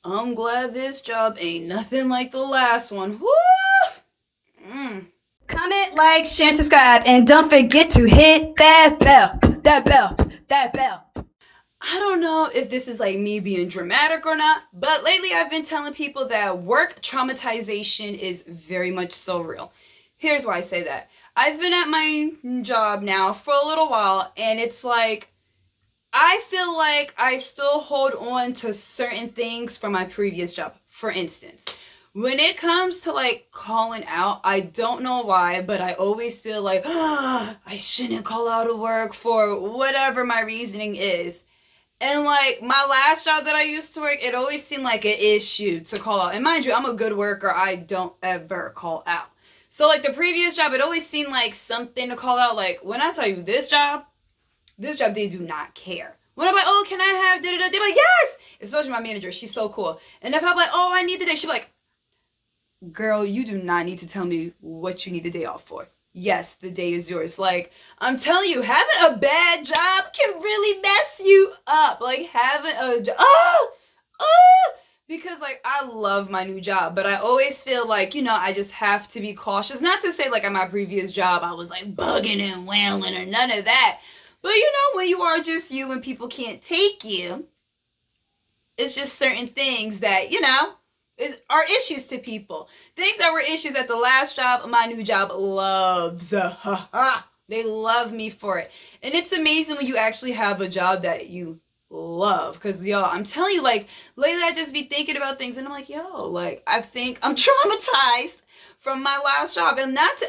I'm glad this job ain't nothing like the last one. Woo! Comment, like, share, and subscribe, and don't forget to hit that bell, that bell. I don't know if this is like me being dramatic or not, but lately I've been telling people that work traumatization is very much so real. Here's why I say that. I've been at my job now for a little while, and it's like I feel like I still hold on to certain things from my previous job. For instance, when it comes to like calling out, I don't know why, but I always feel like I shouldn't call out of work for whatever my reasoning is. And like my last job that I used to work, it always seemed like an issue to call out. And mind you, I'm a good worker. I don't ever call out. So like the previous job, it always seemed like something to call out. Like when I tell you this job, they do not care. When I'm like, oh, can I have da-da-da? They're like, yes! Especially my manager, she's so cool. And if I'm like, oh, I need the day, she's like, girl, you do not need to tell me what you need the day off for. Yes, the day is yours. Like, I'm telling you, having a bad job can really mess you up. Like, having a job, because like I love my new job, but I always feel like, I just have to be cautious. Not to say like at my previous job I was like bugging and wailing or none of that. But when you are just you and people can't take you, it's just certain things that, are issues to people. Things that were issues at the last job, my new job loves. They love me for it. And it's amazing when you actually have a job that you love. Because, y'all, I'm telling you, like, lately I just be thinking about things and I'm like, like, I think I'm traumatized from my last job. And not to,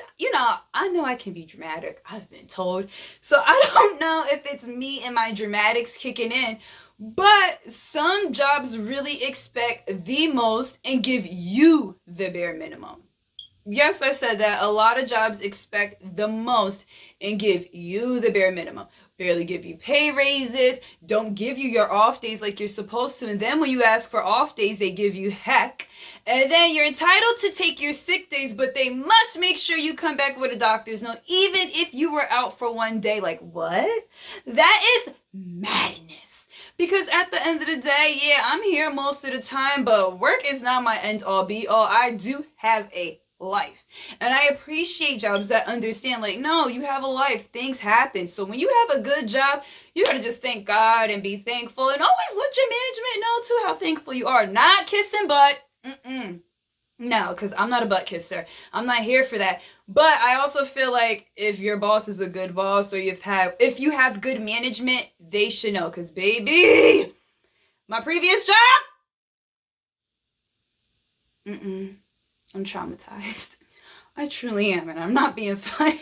I know I can be dramatic. I've been told. So I don't know if it's me and my dramatics kicking in. But some jobs really expect the most and give you the bare minimum. Yes, I said that. A lot of jobs expect the most and give you the bare minimum. Barely give you pay raises, don't give you your off days like you're supposed to. And then when you ask for off days, they give you heck. And then you're entitled to take your sick days, but they must make sure you come back with a doctor's note, even if you were out for one day. Like, what? That is madness. Because at the end of the day, yeah, I'm here most of the time, but work is not my end all be all. I do have a life. And I appreciate jobs that understand, like, no, you have a life. Things happen. So when you have a good job, you gotta just thank God and be thankful. And always let your management know, too, how thankful you are. Not kissing butt. No, because I'm not a butt kisser. I'm not here for that. But I also feel like if your boss is a good boss or if you have good management, they should know. Because, baby, my previous job, I'm traumatized. I truly am, and I'm not being funny.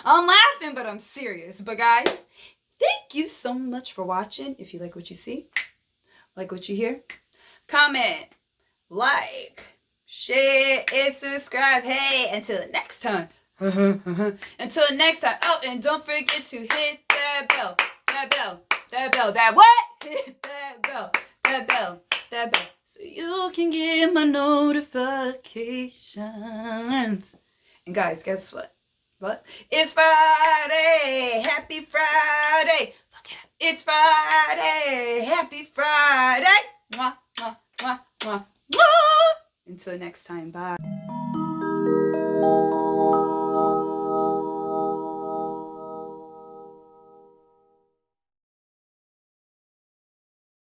I'm laughing, but I'm serious. But guys, thank you so much for watching. If you like what you see, like what you hear, comment, like, share, and subscribe. Hey, until next time. Until next time. Oh, and don't forget to hit that bell. That what? Hit that bell. That bell. So you can get my notifications. And guys, guess what? What? It's Friday. Happy Friday. It's Friday. Happy Friday. Mwah, mwah, mwah, mwah, mwah. Until next time. Bye.